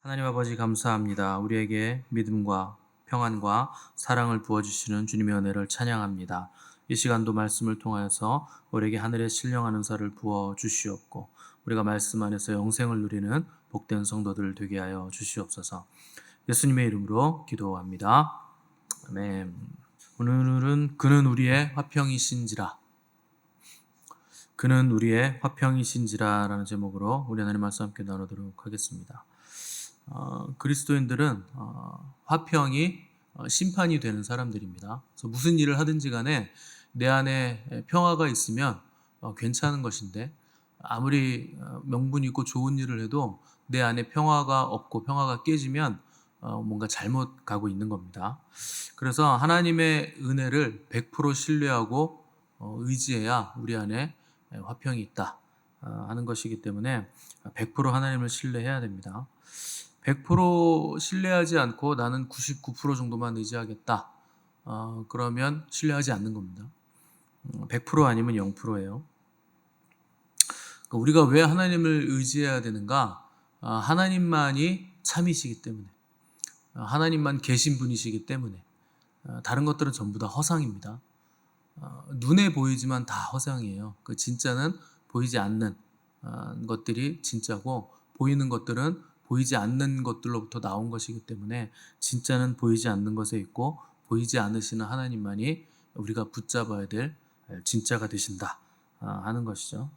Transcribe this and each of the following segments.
하나님 아버지 감사합니다. 우리에게 믿음과 평안과 사랑을 부어주시는 주님의 은혜를 찬양합니다. 이 시간도 말씀을 통하여서 우리에게 하늘의 신령한 은사를 부어주시옵고 우리가 말씀 안에서 영생을 누리는 복된 성도들 되게 하여 주시옵소서. 예수님의 이름으로 기도합니다. 아멘. 오늘은 그는 우리의 화평이신지라 그는 우리의 화평이신지라 라는 제목으로 우리 하나님 말씀 함께 나누도록 하겠습니다. 그리스도인들은 화평이 심판이 되는 사람들입니다. 그래서 무슨 일을 하든지 간에 내 안에 평화가 있으면 괜찮은 것인데 아무리 명분 있고 좋은 일을 해도 내 안에 평화가 없고 평화가 깨지면 뭔가 잘못 가고 있는 겁니다. 그래서 하나님의 은혜를 100% 신뢰하고 의지해야 우리 안에 화평이 있다 하는 것이기 때문에 100% 하나님을 신뢰해야 됩니다. 100% 신뢰하지 않고 나는 99% 정도만 의지하겠다. 그러면 신뢰하지 않는 겁니다. 100% 아니면 0%예요. 우리가 왜 하나님을 의지해야 되는가? 하나님만이 참이시기 때문에, 하나님만 계신 분이시기 때문에, 다른 것들은 전부 다 허상입니다. 눈에 보이지만 다 허상이에요. 그 진짜는 보이지 않는 것들이 진짜고, 보이는 것들은 보이지 않는 것들로부터 나온 것이기 때문에 진짜는 보이지 않는 것에 있고 보이지 않으시는 하나님만이 우리가 붙잡아야 될 진짜가 되신다 하는 것이죠.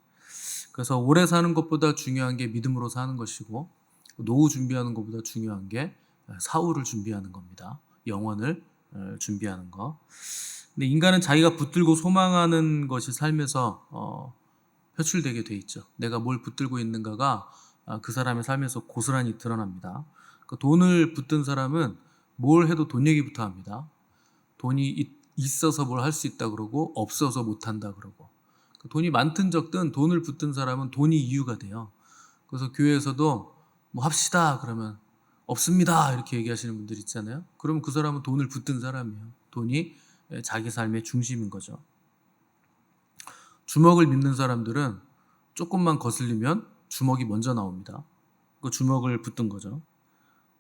그래서 오래 사는 것보다 중요한 게 믿음으로 사는 것이고 노후 준비하는 것보다 중요한 게 사후를 준비하는 겁니다. 영원을 준비하는 것. 근데 인간은 자기가 붙들고 소망하는 것이 삶에서 표출되게 돼 있죠. 내가 뭘 붙들고 있는가가 그 사람의 삶에서 고스란히 드러납니다. 돈을 붙든 사람은 뭘 해도 돈 얘기부터 합니다. 돈이 있어서 뭘 할 수 있다 그러고 없어서 못 한다 그러고 돈이 많든 적든 돈을 붙든 사람은 돈이 이유가 돼요. 그래서 교회에서도 뭐 합시다 그러면 없습니다 이렇게 얘기하시는 분들 있잖아요. 그러면 그 사람은 돈을 붙든 사람이에요. 돈이 자기 삶의 중심인 거죠. 주먹을 믿는 사람들은 조금만 거슬리면 주먹이 먼저 나옵니다. 그 주먹을 붙든 거죠.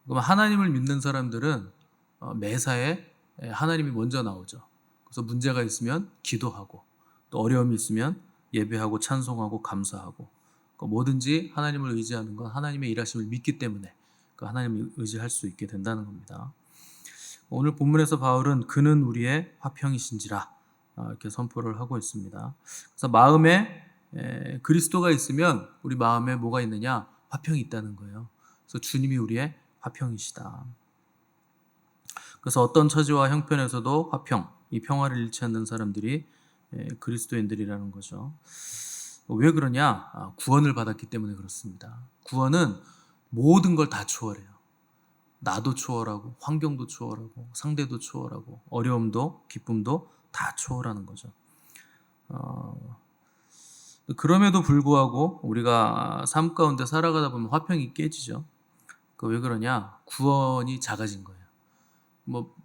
그럼 하나님을 믿는 사람들은 매사에 하나님이 먼저 나오죠. 그래서 문제가 있으면 기도하고 또 어려움이 있으면 예배하고 찬송하고 감사하고 뭐든지 하나님을 의지하는 건 하나님의 일하심을 믿기 때문에 하나님을 의지할 수 있게 된다는 겁니다. 오늘 본문에서 바울은 그는 우리의 화평이신지라 이렇게 선포를 하고 있습니다. 그래서 마음에 그리스도가 있으면 우리 마음에 뭐가 있느냐? 화평이 있다는 거예요. 그래서 주님이 우리의 화평이시다. 그래서 어떤 처지와 형편에서도 화평, 이 평화를 잃지 않는 사람들이 그리스도인들이라는 거죠. 왜 그러냐? 구원을 받았기 때문에 그렇습니다. 구원은 모든 걸 다 초월해요. 나도 초월하고 환경도 초월하고 상대도 초월하고 어려움도 기쁨도 다 초월하는 거죠. 그럼에도 불구하고 우리가 삶 가운데 살아가다 보면 화평이 깨지죠. 왜 그러냐? 구원이 작아진 거예요.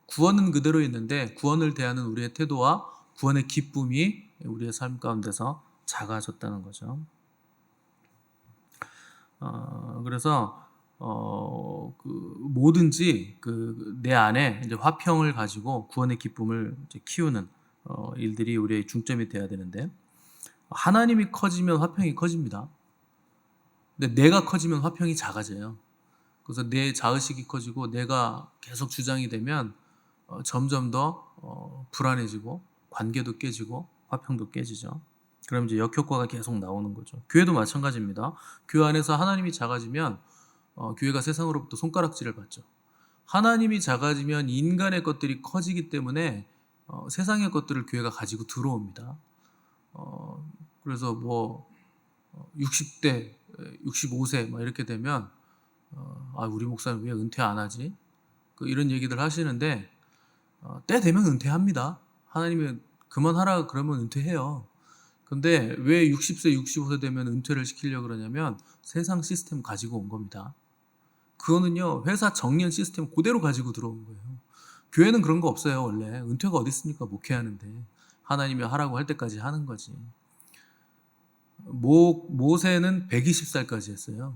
구원은 그대로 있는데 구원을 대하는 우리의 태도와 구원의 기쁨이 우리의 삶 가운데서 작아졌다는 거죠. 그래서 뭐든지 내 안에 이제 화평을 가지고 구원의 기쁨을 이제 키우는 일들이 우리의 중점이 돼야 되는데 하나님이 커지면 화평이 커집니다. 근데 내가 커지면 화평이 작아져요. 그래서 내 자의식이 커지고 내가 계속 주장이 되면 점점 더 불안해지고 관계도 깨지고 화평도 깨지죠. 그럼 이제 역효과가 계속 나오는 거죠. 교회도 마찬가지입니다. 교회 안에서 하나님이 작아지면 교회가 세상으로부터 손가락질을 받죠. 하나님이 작아지면 인간의 것들이 커지기 때문에 세상의 것들을 교회가 가지고 들어옵니다. 그래서 60대, 65세 이렇게 되면 우리 목사님 왜 은퇴 안 하지? 이런 얘기들 하시는데 때 되면 은퇴합니다. 하나님이 그만하라 그러면 은퇴해요. 근데 왜 60세, 65세 되면 은퇴를 시키려고 그러냐면 세상 시스템 가지고 온 겁니다. 그거는요 회사 정년 시스템 그대로 가지고 들어온 거예요. 교회는 그런 거 없어요. 원래 은퇴가 어디 있습니까? 목회하는데 하나님이 하라고 할 때까지 하는 거지. 모세는 120살까지 했어요.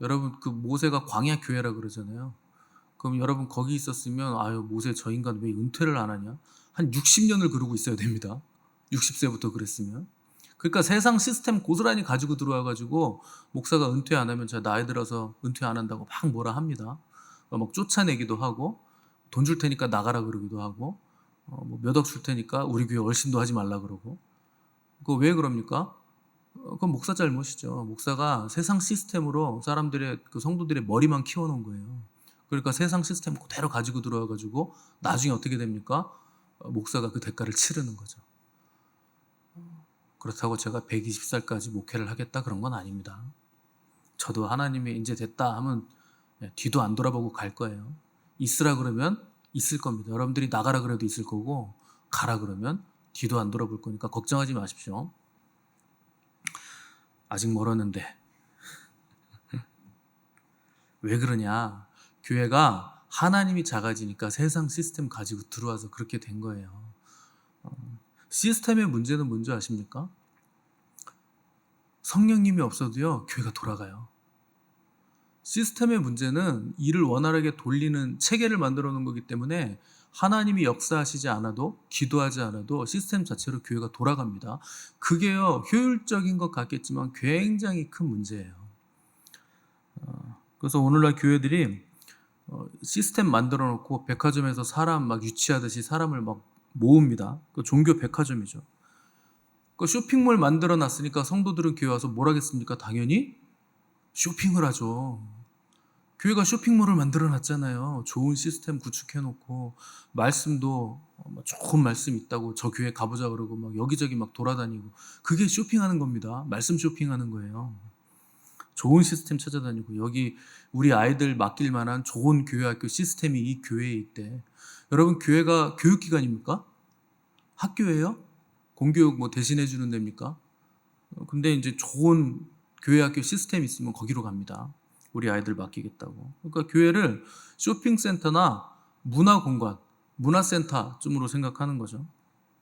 여러분 그 모세가 광야 교회라 그러잖아요. 그럼 여러분 거기 있었으면 아유 모세 저 인간 왜 은퇴를 안 하냐? 한 60년을 그러고 있어야 됩니다. 60세부터 그랬으면. 그러니까 세상 시스템 고스란히 가지고 들어와 가지고 목사가 은퇴 안 하면 제가 나이 들어서 은퇴 안 한다고 막 뭐라 합니다. 막 쫓아내기도 하고 돈 줄 테니까 나가라 그러기도 하고 뭐 몇 억 줄 테니까 우리 교회 얼씬도 하지 말라 그러고. 그거 왜 그럽니까? 그건 목사 잘못이죠. 목사가 세상 시스템으로 사람들의 그 성도들의 머리만 키워놓은 거예요. 그러니까 세상 시스템 그대로 가지고 들어와 가지고 나중에 어떻게 됩니까? 목사가 그 대가를 치르는 거죠. 그렇다고 제가 120살까지 목회를 하겠다 그런 건 아닙니다. 저도 하나님이 이제 됐다 하면 뒤도 안 돌아보고 갈 거예요. 있으라 그러면 있을 겁니다. 여러분들이 나가라 그래도 있을 거고 가라 그러면 뒤도 안 돌아볼 거니까 걱정하지 마십시오. 아직 멀었는데 왜 그러냐? 교회가 하나님이 작아지니까 세상 시스템 가지고 들어와서 그렇게 된 거예요. 시스템의 문제는 뭔지 아십니까? 성령님이 없어도요 교회가 돌아가요. 시스템의 문제는 일을 원활하게 돌리는 체계를 만들어 놓은 거기 때문에 하나님이 역사하시지 않아도 기도하지 않아도 시스템 자체로 교회가 돌아갑니다. 그게요 효율적인 것 같겠지만 굉장히 큰 문제예요. 그래서 오늘날 교회들이 시스템 만들어 놓고 백화점에서 사람 막 유치하듯이 사람을 막 모읍니다. 그 종교 백화점이죠. 그 쇼핑몰 만들어 놨으니까 성도들은 교회 와서 뭘 하겠습니까? 당연히 쇼핑을 하죠. 교회가 쇼핑몰을 만들어 놨잖아요. 좋은 시스템 구축해 놓고 말씀도 좋은 말씀 있다고 저 교회 가보자 그러고 막 여기저기 막 돌아다니고 그게 쇼핑하는 겁니다. 말씀 쇼핑하는 거예요. 좋은 시스템 찾아다니고 여기 우리 아이들 맡길 만한 좋은 교회 학교 시스템이 이 교회에 있대. 여러분 교회가 교육기관입니까? 학교예요? 공교육 뭐 대신해 주는 데입니까? 근데 이제 좋은 교회 학교 시스템 있으면 거기로 갑니다. 우리 아이들 맡기겠다고. 그러니까 교회를 쇼핑센터나 문화공간, 문화센터쯤으로 생각하는 거죠.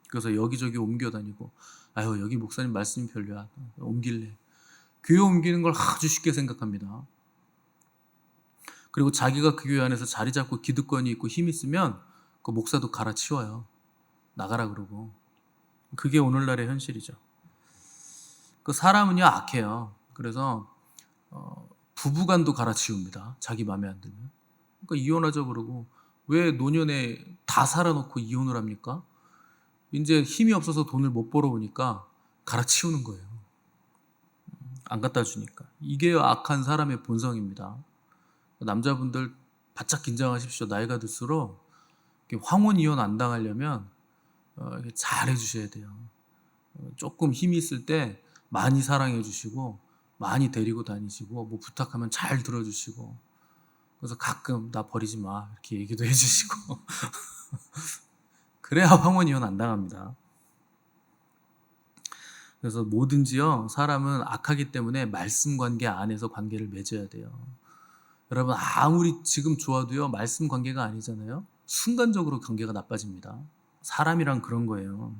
그래서 여기저기 옮겨 다니고 아유 여기 목사님 말씀이 별로야. 옮길래. 교회 옮기는 걸 아주 쉽게 생각합니다. 그리고 자기가 그 교회 안에서 자리 잡고 기득권이 있고 힘이 있으면 그 목사도 갈아치워요. 나가라 그러고. 그게 오늘날의 현실이죠. 그 사람은요 악해요. 그래서 부부간도 갈아치웁니다. 자기 마음에 안 들면. 그러니까 이혼하자 그러고 왜 노년에 다 살아놓고 이혼을 합니까? 이제 힘이 없어서 돈을 못 벌어오니까 갈아치우는 거예요. 안 갖다 주니까. 이게 악한 사람의 본성입니다. 남자분들 바짝 긴장하십시오. 나이가 들수록 황혼 이혼 안 당하려면 잘 해주셔야 돼요. 조금 힘이 있을 때 많이 사랑해 주시고 많이 데리고 다니시고 뭐 부탁하면 잘 들어주시고 그래서 가끔 나 버리지 마 이렇게 얘기도 해주시고 그래야 황혼 이혼 안 당합니다. 그래서 뭐든지요 사람은 악하기 때문에 말씀 관계 안에서 관계를 맺어야 돼요. 여러분 아무리 지금 좋아도요 말씀 관계가 아니잖아요. 순간적으로 관계가 나빠집니다. 사람이란 그런 거예요.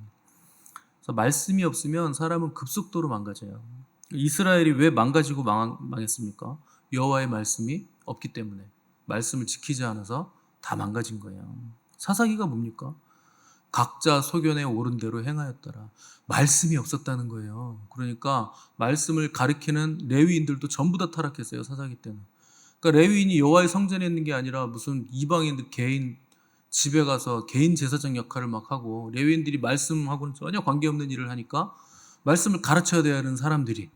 그래서 말씀이 없으면 사람은 급속도로 망가져요. 이스라엘이 왜 망가지고 망했습니까? 여호와의 말씀이 없기 때문에 말씀을 지키지 않아서 다 망가진 거예요. 사사기가 뭡니까? 각자 소견에 옳은 대로 행하였더라. 말씀이 없었다는 거예요. 그러니까 말씀을 가리키는 레위인들도 전부 다 타락했어요. 사사기 때는. 그러니까 레위인이 여호와의 성전에 있는 게 아니라 무슨 이방인들 개인 집에 가서 개인 제사장 역할을 막 하고 레위인들이 말씀하고는 전혀 관계없는 일을 하니까 말씀을 가르쳐야 되는 사람들이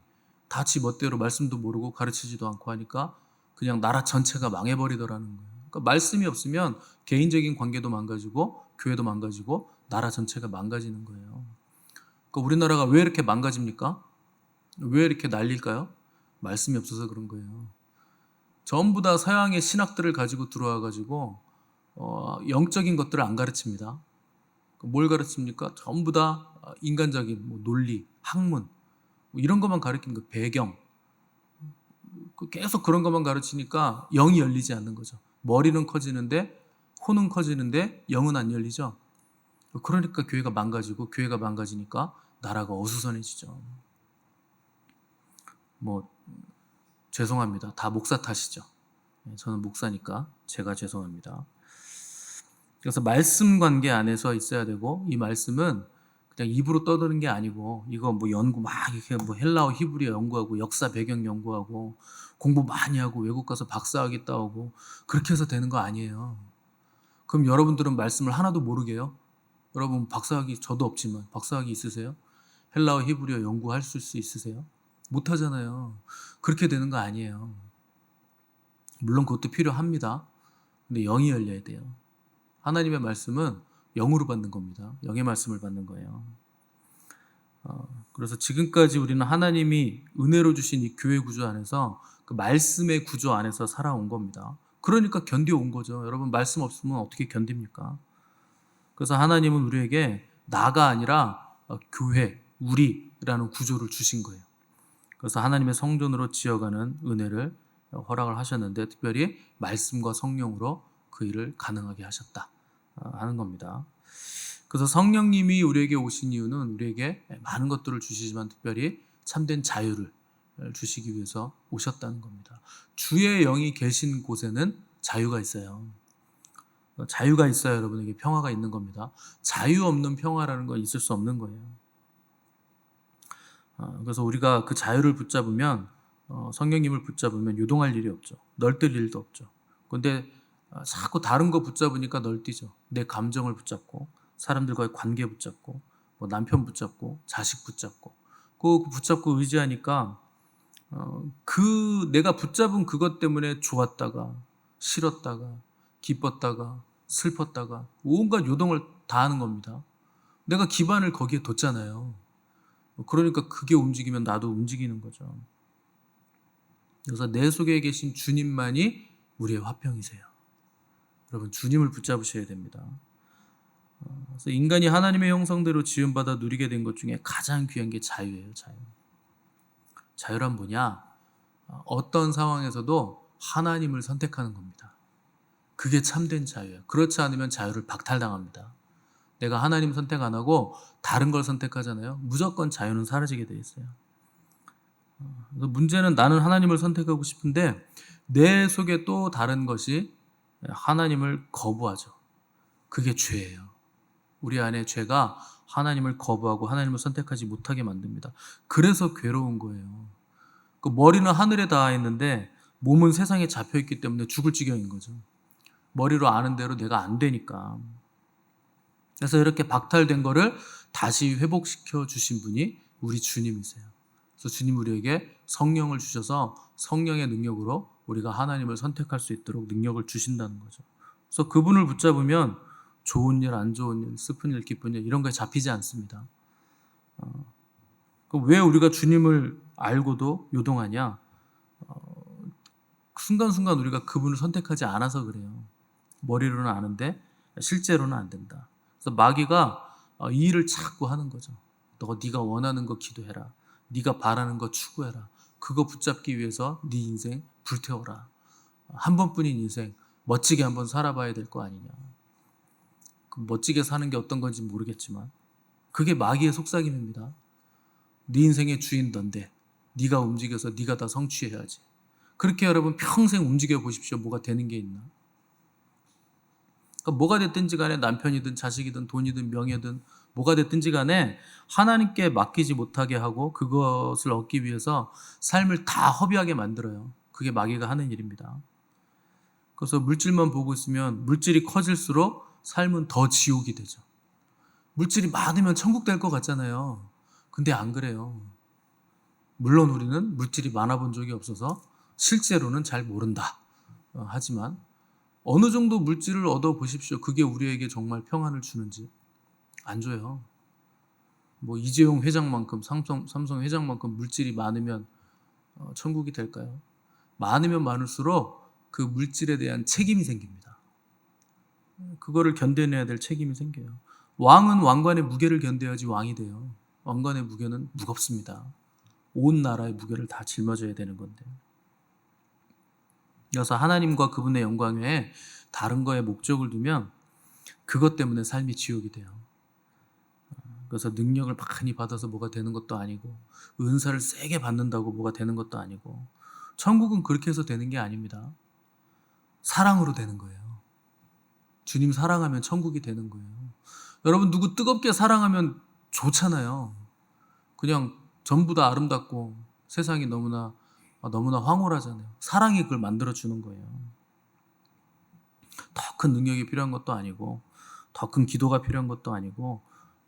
다 지 멋대로 말씀도 모르고 가르치지도 않고 하니까 그냥 나라 전체가 망해버리더라는 거예요. 그러니까 말씀이 없으면 개인적인 관계도 망가지고 교회도 망가지고 나라 전체가 망가지는 거예요. 그러니까 우리나라가 왜 이렇게 망가집니까? 왜 이렇게 난릴까요? 말씀이 없어서 그런 거예요. 전부 다 서양의 신학들을 가지고 들어와 가지고 영적인 것들을 안 가르칩니다. 뭘 가르칩니까? 전부 다 인간적인 뭐 논리, 학문 뭐 이런 것만 가르치는 거, 배경 계속 그런 것만 가르치니까 영이 열리지 않는 거죠. 머리는 커지는데 혼은 커지는데 영은 안 열리죠. 그러니까 교회가 망가지고 교회가 망가지니까 나라가 어수선해지죠. 뭐 죄송합니다. 다 목사 탓이죠. 저는 목사니까 제가 죄송합니다. 그래서 말씀 관계 안에서 있어야 되고, 이 말씀은 그냥 입으로 떠드는 게 아니고, 이거 뭐 연구 막 이렇게 뭐 헬라어 히브리어 연구하고 역사 배경 연구하고 공부 많이 하고 외국 가서 박사학위 따오고 그렇게 해서 되는 거 아니에요. 그럼 여러분들은 말씀을 하나도 모르게요? 여러분 박사학위, 저도 없지만 박사학위 있으세요? 헬라어 히브리어 연구할 수 있으세요? 못 하잖아요. 그렇게 되는 거 아니에요. 물론 그것도 필요합니다. 근데 영이 열려야 돼요. 하나님의 말씀은 영으로 받는 겁니다. 영의 말씀을 받는 거예요. 그래서 지금까지 우리는 하나님이 은혜로 주신 이 교회 구조 안에서 그 말씀의 구조 안에서 살아온 겁니다. 그러니까 견뎌온 거죠. 여러분 말씀 없으면 어떻게 견딥니까? 그래서 하나님은 우리에게 나가 아니라 교회, 우리라는 구조를 주신 거예요. 그래서 하나님의 성전으로 지어가는 은혜를 허락을 하셨는데, 특별히 말씀과 성령으로 그 일을 가능하게 하셨다 하는 겁니다. 그래서 성령님이 우리에게 오신 이유는 우리에게 많은 것들을 주시지만 특별히 참된 자유를 주시기 위해서 오셨다는 겁니다. 주의 영이 계신 곳에는 자유가 있어요. 자유가 있어야 여러분에게 평화가 있는 겁니다. 자유 없는 평화라는 건 있을 수 없는 거예요. 그래서 우리가 그 자유를 붙잡으면, 성령님을 붙잡으면 요동할 일이 없죠. 널뛸 일도 없죠. 그런데 자꾸 다른 거 붙잡으니까 널뛰죠. 내 감정을 붙잡고, 사람들과의 관계 붙잡고, 뭐 남편 붙잡고, 자식 붙잡고, 그 붙잡고 의지하니까 그 내가 붙잡은 그것 때문에 좋았다가 싫었다가 기뻤다가 슬펐다가 온갖 요동을 다 하는 겁니다. 내가 기반을 거기에 뒀잖아요. 그러니까 그게 움직이면 나도 움직이는 거죠. 그래서 내 속에 계신 주님만이 우리의 화평이세요. 여러분 주님을 붙잡으셔야 됩니다. 그래서 인간이 하나님의 형상대로 지음받아 누리게 된 것 중에 가장 귀한 게 자유예요. 자유. 자유란 뭐냐? 어떤 상황에서도 하나님을 선택하는 겁니다. 그게 참된 자유예요. 그렇지 않으면 자유를 박탈당합니다. 내가 하나님 선택 안 하고 다른 걸 선택하잖아요. 무조건 자유는 사라지게 돼 있어요. 그래서 문제는 나는 하나님을 선택하고 싶은데 내 속에 또 다른 것이 하나님을 거부하죠. 그게 죄예요. 우리 안에 죄가 하나님을 거부하고 하나님을 선택하지 못하게 만듭니다. 그래서 괴로운 거예요. 그 머리는 하늘에 닿아 있는데 몸은 세상에 잡혀 있기 때문에 죽을 지경인 거죠. 머리로 아는 대로 내가 안 되니까. 그래서 이렇게 박탈된 거를 다시 회복시켜 주신 분이 우리 주님이세요. 그래서 주님 우리에게 성령을 주셔서 성령의 능력으로 우리가 하나님을 선택할 수 있도록 능력을 주신다는 거죠. 그래서 그분을 붙잡으면 좋은 일, 안 좋은 일, 슬픈 일, 기쁜 일 이런 거에 잡히지 않습니다. 왜 우리가 주님을 알고도 요동하냐? 순간순간 우리가 그분을 선택하지 않아서 그래요. 머리로는 아는데 실제로는 안 된다. 그래서 마귀가 이 일을 자꾸 하는 거죠. 네가 원하는 거 기도해라. 네가 바라는 거 추구해라. 그거 붙잡기 위해서 네 인생 불태워라. 한 번뿐인 인생 멋지게 한번 살아봐야 될 거 아니냐. 그 멋지게 사는 게 어떤 건지 모르겠지만 그게 마귀의 속삭임입니다. 네 인생의 주인 넌데 네가 움직여서 네가 다 성취해야지. 그렇게 여러분 평생 움직여 보십시오. 뭐가 되는 게 있나? 그러니까 뭐가 됐든지 간에 남편이든 자식이든 돈이든 명예든 뭐가 됐든지 간에 하나님께 맡기지 못하게 하고 그것을 얻기 위해서 삶을 다 허비하게 만들어요. 그게 마귀가 하는 일입니다. 그래서 물질만 보고 있으면 물질이 커질수록 삶은 더 지옥이 되죠. 물질이 많으면 천국 될 것 같잖아요. 근데 안 그래요. 물론 우리는 물질이 많아 본 적이 없어서 실제로는 잘 모른다. 하지만 어느 정도 물질을 얻어 보십시오. 그게 우리에게 정말 평안을 주는지. 안 줘요. 뭐 이재용 회장만큼 삼성 회장만큼 물질이 많으면 천국이 될까요? 많으면 많을수록 그 물질에 대한 책임이 생깁니다. 그거를 견뎌내야 될 책임이 생겨요. 왕은 왕관의 무게를 견뎌야지 왕이 돼요. 왕관의 무게는 무겁습니다. 온 나라의 무게를 다 짊어져야 되는 건데. 그래서 하나님과 그분의 영광 외에 다른 거에 목적을 두면 그것 때문에 삶이 지옥이 돼요. 그래서 능력을 많이 받아서 뭐가 되는 것도 아니고 은사를 세게 받는다고 뭐가 되는 것도 아니고 천국은 그렇게 해서 되는 게 아닙니다. 사랑으로 되는 거예요. 주님 사랑하면 천국이 되는 거예요. 여러분 누구 뜨겁게 사랑하면 좋잖아요. 그냥 전부 다 아름답고 세상이 너무나 황홀하잖아요. 사랑이 그걸 만들어 주는 거예요. 더 큰 능력이 필요한 것도 아니고, 더 큰 기도가 필요한 것도 아니고,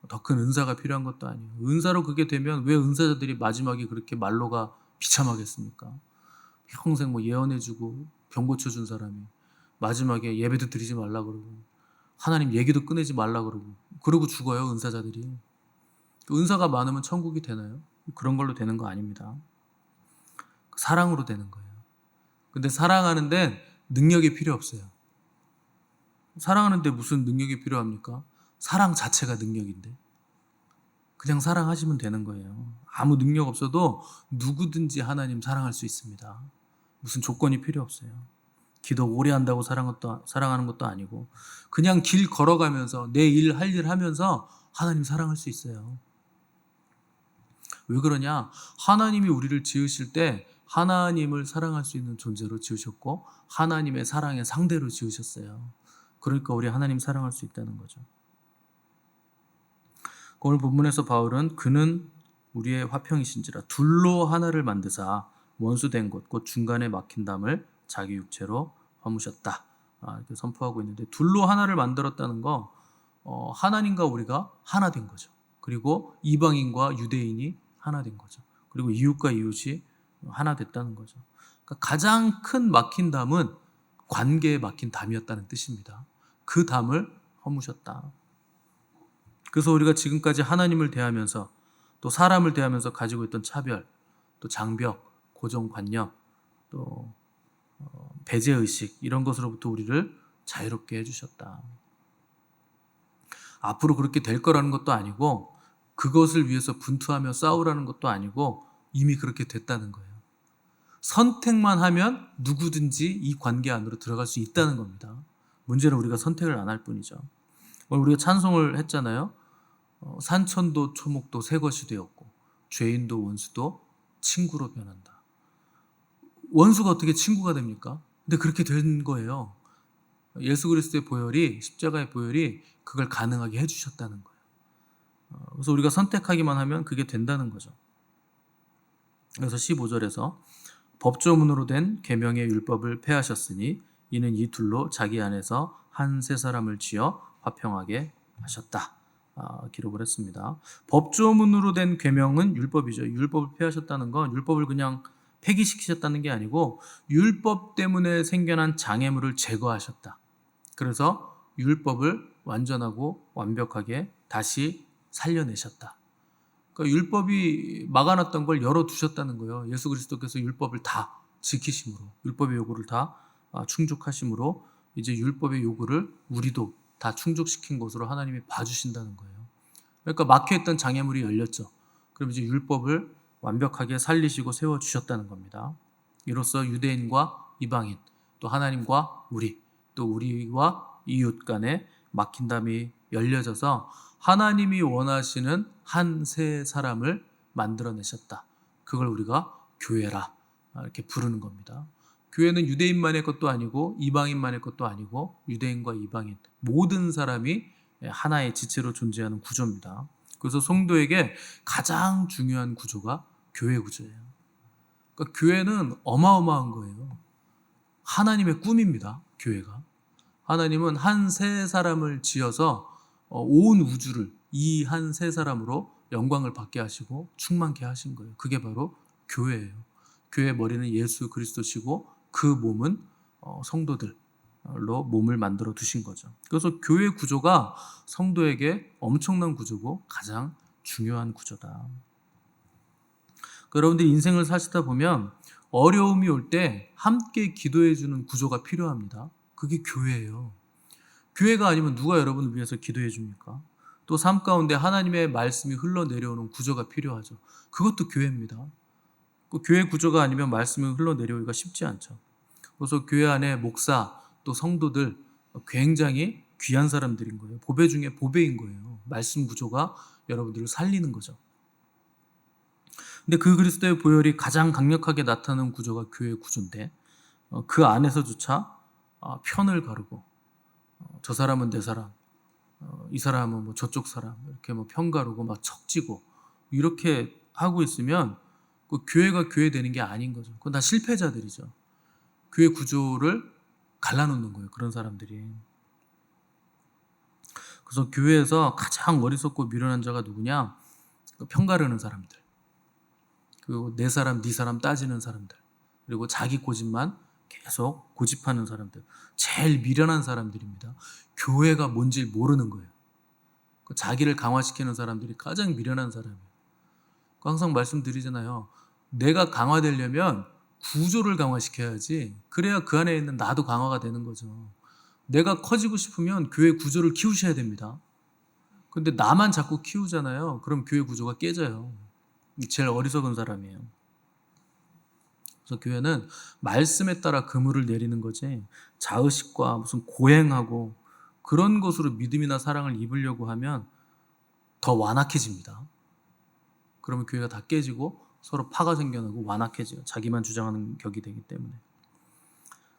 더 큰 은사가 필요한 것도 아니에요. 은사로 그게 되면 왜 은사자들이 마지막에 그렇게 말로가 비참하겠습니까? 평생 예언해주고 병 고쳐준 사람이 마지막에 예배도 드리지 말라 그러고 하나님 얘기도 꺼내지 말라 그러고 죽어요, 은사자들이. 은사가 많으면 천국이 되나요? 그런 걸로 되는 거 아닙니다. 사랑으로 되는 거예요. 근데 사랑하는데 능력이 필요 없어요. 사랑하는데 무슨 능력이 필요합니까? 사랑 자체가 능력인데. 그냥 사랑하시면 되는 거예요. 아무 능력 없어도 누구든지 하나님 사랑할 수 있습니다. 무슨 조건이 필요 없어요. 기도 오래 한다고 사랑하는 것도 아니고, 그냥 길 걸어가면서 내 일 할 일 하면서 하나님 사랑할 수 있어요. 왜 그러냐? 하나님이 우리를 지으실 때 하나님을 사랑할 수 있는 존재로 지으셨고 하나님의 사랑의 상대로 지으셨어요. 그러니까 우리 하나님 사랑할 수 있다는 거죠. 오늘 본문에서 바울은 그는 우리의 화평이신지라 둘로 하나를 만드사 원수된 곳 곧 중간에 막힌 담을 자기 육체로 허무셨다. 이렇게 선포하고 있는데, 둘로 하나를 만들었다는 거, 하나님과 우리가 하나 된 거죠. 그리고 이방인과 유대인이 하나 된 거죠. 그리고 이웃과 이웃이 하나 됐다는 거죠. 그러니까 가장 큰 막힌 담은 관계에 막힌 담이었다는 뜻입니다. 그 담을 허무셨다. 그래서 우리가 지금까지 하나님을 대하면서 또 사람을 대하면서 가지고 있던 차별, 또 장벽, 고정관념, 또 배제의식, 이런 것으로부터 우리를 자유롭게 해주셨다. 앞으로 그렇게 될 거라는 것도 아니고, 그것을 위해서 분투하며 싸우라는 것도 아니고, 이미 그렇게 됐다는 거예요. 선택만 하면 누구든지 이 관계 안으로 들어갈 수 있다는 겁니다. 문제는 우리가 선택을 안 할 뿐이죠. 오늘 우리가 찬송을 했잖아요. 산천도 초목도 새 것이 되었고 죄인도 원수도 친구로 변한다. 원수가 어떻게 친구가 됩니까? 근데 그렇게 된 거예요. 예수 그리스도의 보혈이, 십자가의 보혈이 그걸 가능하게 해주셨다는 거예요. 그래서 우리가 선택하기만 하면 그게 된다는 거죠. 그래서 15절에서 법조문으로 된 계명의 율법을 폐하셨으니 이는 이 둘로 자기 안에서 한 세 사람을 지어 화평하게 하셨다. 기록을 했습니다. 법조문으로 된 계명은 율법이죠. 율법을 폐하셨다는 건 율법을 그냥 폐기시키셨다는 게 아니고 율법 때문에 생겨난 장애물을 제거하셨다. 그래서 율법을 완전하고 완벽하게 다시 살려내셨다. 그러니까 율법이 막아놨던 걸 열어두셨다는 거예요. 예수 그리스도께서 율법을 다 지키심으로, 율법의 요구를 다 충족하심으로 이제 율법의 요구를 우리도 다 충족시킨 것으로 하나님이 봐주신다는 거예요. 그러니까 막혀있던 장애물이 열렸죠. 그럼 이제 율법을 완벽하게 살리시고 세워주셨다는 겁니다. 이로써 유대인과 이방인, 또 하나님과 우리, 또 우리와 이웃 간에 막힌 담이 열려져서 하나님이 원하시는 한 세 사람을 만들어내셨다. 그걸 우리가 교회라 이렇게 부르는 겁니다. 교회는 유대인만의 것도 아니고 이방인만의 것도 아니고 유대인과 이방인 모든 사람이 하나의 지체로 존재하는 구조입니다. 그래서 성도에게 가장 중요한 구조가 교회 구조예요. 그러니까 교회는 어마어마한 거예요. 하나님의 꿈입니다. 교회가. 하나님은 한 세 사람을 지어서 온 우주를 이 한 세 사람으로 영광을 받게 하시고 충만케 하신 거예요. 그게 바로 교회예요. 교회의 머리는 예수 그리스도시고 그 몸은 성도들로 몸을 만들어 두신 거죠. 그래서 교회 구조가 성도에게 엄청난 구조고 가장 중요한 구조다. 여러분들 인생을 사시다 보면 어려움이 올 때 함께 기도해 주는 구조가 필요합니다. 그게 교회예요. 교회가 아니면 누가 여러분을 위해서 기도해 줍니까? 또 삶 가운데 하나님의 말씀이 흘러내려오는 구조가 필요하죠. 그것도 교회입니다. 그 교회 구조가 아니면 말씀이 흘러내려오기가 쉽지 않죠. 그래서 교회 안에 목사 또 성도들 굉장히 귀한 사람들인 거예요. 보배 중에 보배인 거예요. 말씀 구조가 여러분들을 살리는 거죠. 근데 그 그리스도의 보혈이 가장 강력하게 나타나는 구조가 교회 구조인데 그 안에서조차 편을 가르고 저 사람은 내 사람, 이 사람은 뭐 저쪽 사람 이렇게 뭐 편 가르고 막 척지고 이렇게 하고 있으면 그 교회가 교회 되는 게 아닌 거죠. 그건 다 실패자들이죠. 교회 구조를 갈라놓는 거예요. 그런 사람들이. 그래서 교회에서 가장 어리석고 미련한 자가 누구냐? 편 가르는 사람들. 그리고 내 사람, 네 사람 따지는 사람들. 그리고 자기 고집만 계속 고집하는 사람들. 제일 미련한 사람들입니다. 교회가 뭔지 모르는 거예요. 자기를 강화시키는 사람들이 가장 미련한 사람이에요. 항상 말씀드리잖아요. 내가 강화되려면 구조를 강화시켜야지. 그래야 그 안에 있는 나도 강화가 되는 거죠. 내가 커지고 싶으면 교회 구조를 키우셔야 됩니다. 근데 나만 자꾸 키우잖아요. 그럼 교회 구조가 깨져요. 제일 어리석은 사람이에요. 그래서 교회는 말씀에 따라 그물을 내리는 거지 자의식과 무슨 고행하고 그런 것으로 믿음이나 사랑을 입으려고 하면 더 완악해집니다. 그러면 교회가 다 깨지고 서로 파가 생겨나고 완악해져요. 자기만 주장하는 격이 되기 때문에.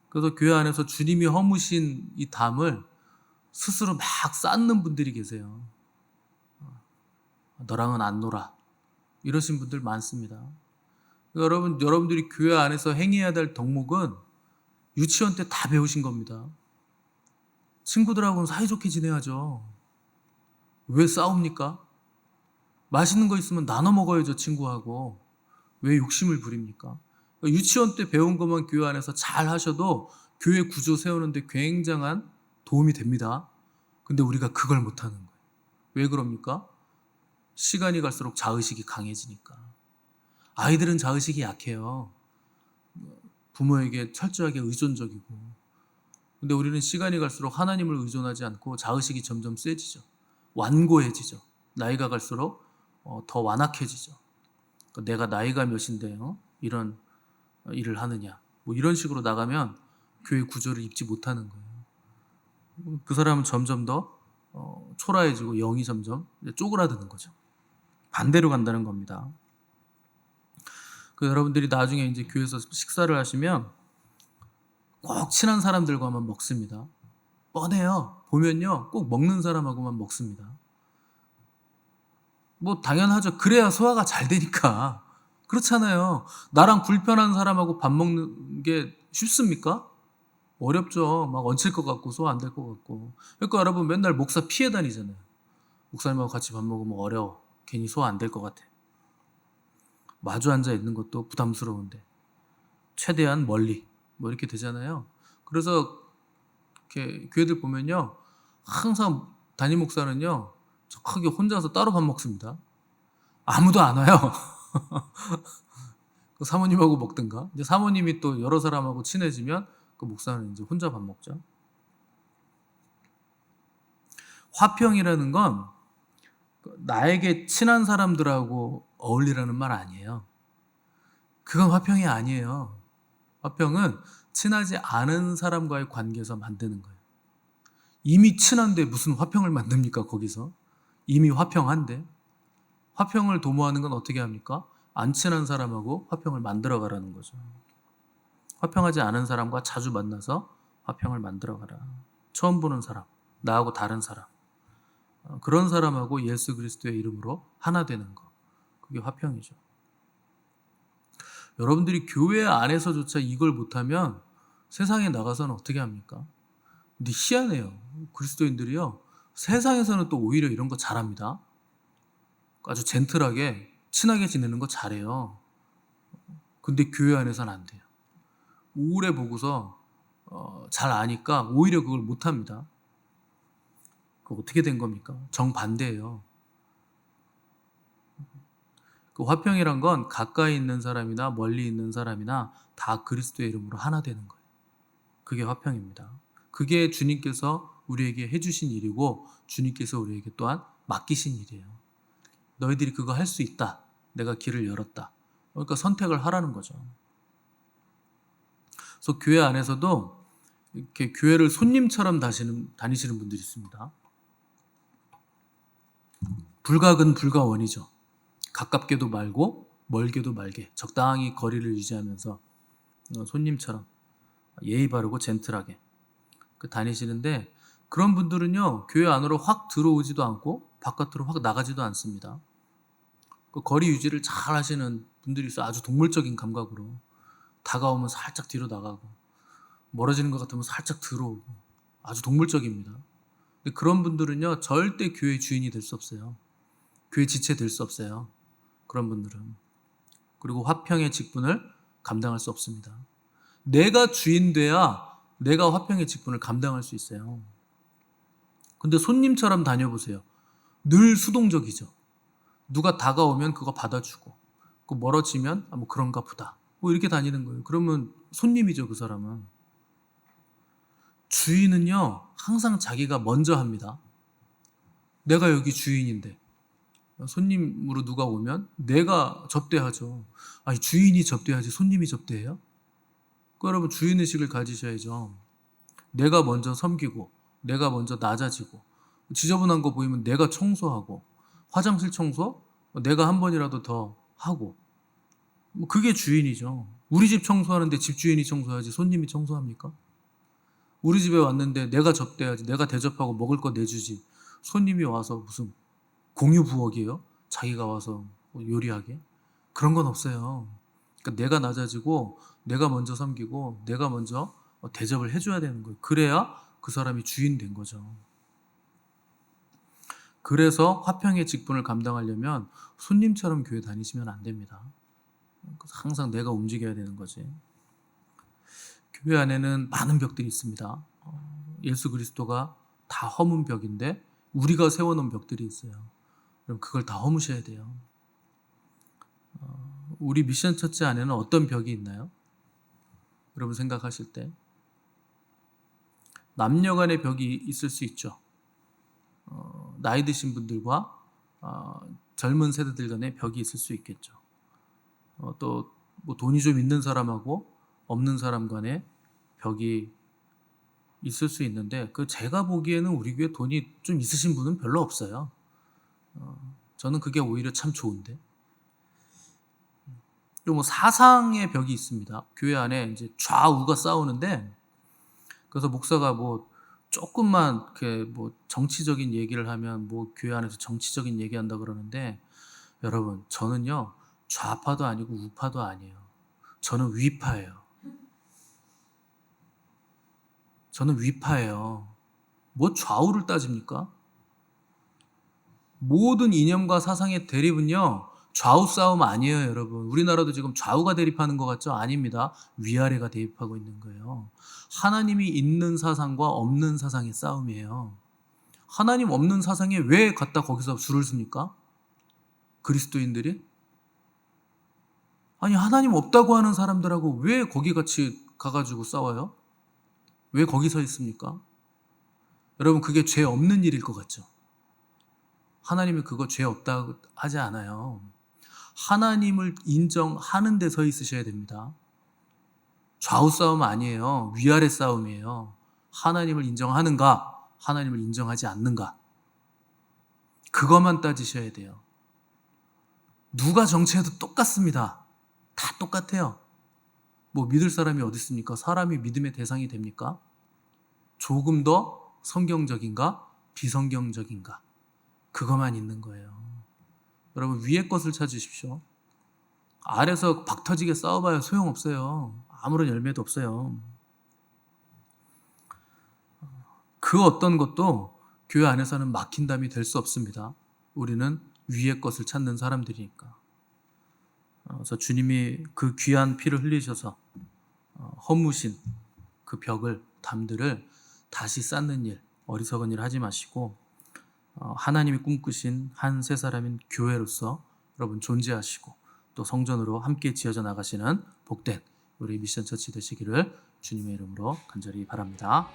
그래서 교회 안에서 주님이 허무신 이 담을 스스로 막 쌓는 분들이 계세요. 너랑은 안 놀아. 이러신 분들 많습니다. 여러분들이 교회 안에서 행해야 될 덕목은 유치원 때 다 배우신 겁니다. 친구들하고는 사이좋게 지내야죠. 왜 싸웁니까? 맛있는 거 있으면 나눠 먹어야죠, 친구하고. 왜 욕심을 부립니까? 유치원 때 배운 것만 교회 안에서 잘 하셔도 교회 구조 세우는데 굉장한 도움이 됩니다. 근데 우리가 그걸 못하는 거예요. 왜 그럽니까? 시간이 갈수록 자의식이 강해지니까. 아이들은 자의식이 약해요. 부모에게 철저하게 의존적이고. 근데 우리는 시간이 갈수록 하나님을 의존하지 않고 자의식이 점점 세지죠. 완고해지죠. 나이가 갈수록 더 완악해지죠. 내가 나이가 몇인데요? 이런 일을 하느냐. 뭐 이런 식으로 나가면 교회 구조를 입지 못하는 거예요. 그 사람은 점점 더 초라해지고 영이 점점 쪼그라드는 거죠. 반대로 간다는 겁니다. 여러분들이 나중에 이제 교회에서 식사를 하시면 꼭 친한 사람들과만 먹습니다. 뻔해요. 보면요, 꼭 먹는 사람하고만 먹습니다. 뭐 당연하죠. 그래야 소화가 잘 되니까. 그렇잖아요. 나랑 불편한 사람하고 밥 먹는 게 쉽습니까? 어렵죠. 막 얹힐 것 같고 소화 안 될 것 같고. 그러니까 여러분 맨날 목사 피해 다니잖아요. 목사님하고 같이 밥 먹으면 어려워. 괜히 소화 안 될 것 같아. 마주 앉아 있는 것도 부담스러운데 최대한 멀리 뭐 이렇게 되잖아요. 그래서 이렇게 교회들 보면요, 항상 담임 목사는요 저기 혼자서 따로 밥 먹습니다. 아무도 안 와요. 사모님하고 먹든가. 이제 사모님이 또 여러 사람하고 친해지면 그 목사는 이제 혼자 밥 먹죠. 화평이라는 건 나에게 친한 사람들하고 어울리라는 말 아니에요. 그건 화평이 아니에요. 화평은 친하지 않은 사람과의 관계에서 만드는 거예요. 이미 친한데 무슨 화평을 만듭니까, 거기서? 이미 화평한데. 화평을 도모하는 건 어떻게 합니까? 안 친한 사람하고 화평을 만들어 가라는 거죠. 화평하지 않은 사람과 자주 만나서 화평을 만들어 가라. 처음 보는 사람, 나하고 다른 사람. 그런 사람하고 예수 그리스도의 이름으로 하나 되는 거. 그게 화평이죠. 여러분들이 교회 안에서조차 이걸 못하면 세상에 나가서는 어떻게 합니까? 근데 희한해요. 그리스도인들이요, 세상에서는 또 오히려 이런 거 잘합니다. 아주 젠틀하게 친하게 지내는 거 잘해요. 근데 교회 안에서는 안 돼요. 오래 보고서 잘 아니까 오히려 그걸 못합니다. 그 어떻게 된 겁니까? 정반대예요. 그 화평이란 건 가까이 있는 사람이나 멀리 있는 사람이나 다 그리스도의 이름으로 하나 되는 거예요. 그게 화평입니다. 그게 주님께서 우리에게 해주신 일이고 주님께서 우리에게 또한 맡기신 일이에요. 너희들이 그거 할 수 있다. 내가 길을 열었다. 그러니까 선택을 하라는 거죠. 그래서 교회 안에서도 이렇게 교회를 손님처럼 다니시는 분들이 있습니다. 불가근 불가원이죠. 가깝게도 말고 멀게도 말게 적당히 거리를 유지하면서 손님처럼 예의 바르고 젠틀하게 다니시는데, 그런 분들은요 교회 안으로 확 들어오지도 않고 바깥으로 확 나가지도 않습니다. 그 거리 유지를 잘 하시는 분들이 있어요. 아주 동물적인 감각으로 다가오면 살짝 뒤로 나가고, 멀어지는 것 같으면 살짝 들어오고, 아주 동물적입니다. 근데 그런 분들은요 절대 교회 주인이 될 수 없어요. 교회 지체 될 수 없어요. 그런 분들은. 그리고 화평의 직분을 감당할 수 없습니다. 내가 주인 돼야 내가 화평의 직분을 감당할 수 있어요. 근데 손님처럼 다녀보세요. 늘 수동적이죠. 누가 다가오면 그거 받아주고, 그 멀어지면 뭐 그런가 보다 뭐 이렇게 다니는 거예요. 그러면 손님이죠, 그 사람은. 주인은요 항상 자기가 먼저 합니다. 내가 여기 주인인데 손님으로 누가 오면 내가 접대하죠. 아니, 주인이 접대하지 손님이 접대해요? 그 여러분, 주인의식을 가지셔야죠. 내가 먼저 섬기고, 내가 먼저 낮아지고, 지저분한 거 보이면 내가 청소하고, 화장실 청소 내가 한 번이라도 더 하고, 뭐 그게 주인이죠. 우리 집 청소하는데 집주인이 청소하지 손님이 청소합니까? 우리 집에 왔는데 내가 접대하지, 내가 대접하고 먹을 거 내주지, 손님이 와서 무슨 공유 부엌이에요? 자기가 와서 요리하게? 그런 건 없어요. 그러니까 내가 낮아지고, 내가 먼저 섬기고, 내가 먼저 대접을 해줘야 되는 거예요. 그래야 그 사람이 주인 된 거죠. 그래서 화평의 직분을 감당하려면 손님처럼 교회 다니시면 안 됩니다. 항상 내가 움직여야 되는 거지. 교회 안에는 많은 벽들이 있습니다. 예수 그리스도가 다 허문 벽인데 우리가 세워놓은 벽들이 있어요. 그럼 그걸 다 허무셔야 돼요. 우리 미션 처치 안에는 어떤 벽이 있나요? 여러분 생각하실 때 남녀 간의 벽이 있을 수 있죠. 나이 드신 분들과 젊은 세대들 간의 벽이 있을 수 있겠죠. 또 뭐 돈이 좀 있는 사람하고 없는 사람 간의 벽이 있을 수 있는데, 그 제가 보기에는 우리 교회 돈이 좀 있으신 분은 별로 없어요. 저는 그게 오히려 참 좋은데. 또 뭐 사상의 벽이 있습니다. 교회 안에 이제 좌우가 싸우는데, 그래서 목사가 뭐 조금만 이렇게 뭐 정치적인 얘기를 하면 뭐 교회 안에서 정치적인 얘기한다 그러는데, 여러분 저는요 좌파도 아니고 우파도 아니에요. 저는 위파예요. 저는 위파예요. 뭐 좌우를 따집니까? 모든 이념과 사상의 대립은요 좌우 싸움 아니에요, 여러분. 우리나라도 지금 좌우가 대립하는 것 같죠? 아닙니다. 위아래가 대립하고 있는 거예요. 하나님이 있는 사상과 없는 사상의 싸움이에요. 하나님 없는 사상에 왜 갖다 거기서 줄을 씁니까? 그리스도인들이? 아니, 하나님 없다고 하는 사람들하고 왜 거기 같이 가가지고 싸워요? 왜 거기 서 있습니까? 여러분, 그게 죄 없는 일일 것 같죠? 하나님이 그거 죄 없다고 하지 않아요. 하나님을 인정하는 데 서 있으셔야 됩니다. 좌우 싸움 아니에요. 위아래 싸움이에요. 하나님을 인정하는가, 하나님을 인정하지 않는가, 그것만 따지셔야 돼요. 누가 정치해도 똑같습니다. 다 똑같아요. 뭐 믿을 사람이 어디 있습니까? 사람이 믿음의 대상이 됩니까? 조금 더 성경적인가 비성경적인가, 그것만 있는 거예요. 여러분, 위의 것을 찾으십시오. 아래서 박 터지게 싸워봐야 소용없어요. 아무런 열매도 없어요. 그 어떤 것도 교회 안에서는 막힌담이 될 수 없습니다. 우리는 위의 것을 찾는 사람들이니까. 그래서 주님이 그 귀한 피를 흘리셔서 허무신 그 벽을, 담들을 다시 쌓는 일, 어리석은 일 하지 마시고, 하나님이 꿈꾸신 한 세 사람인 교회로서 여러분 존재하시고, 또 성전으로 함께 지어져 나가시는 복된 우리 미션 처치 되시기를 주님의 이름으로 간절히 바랍니다.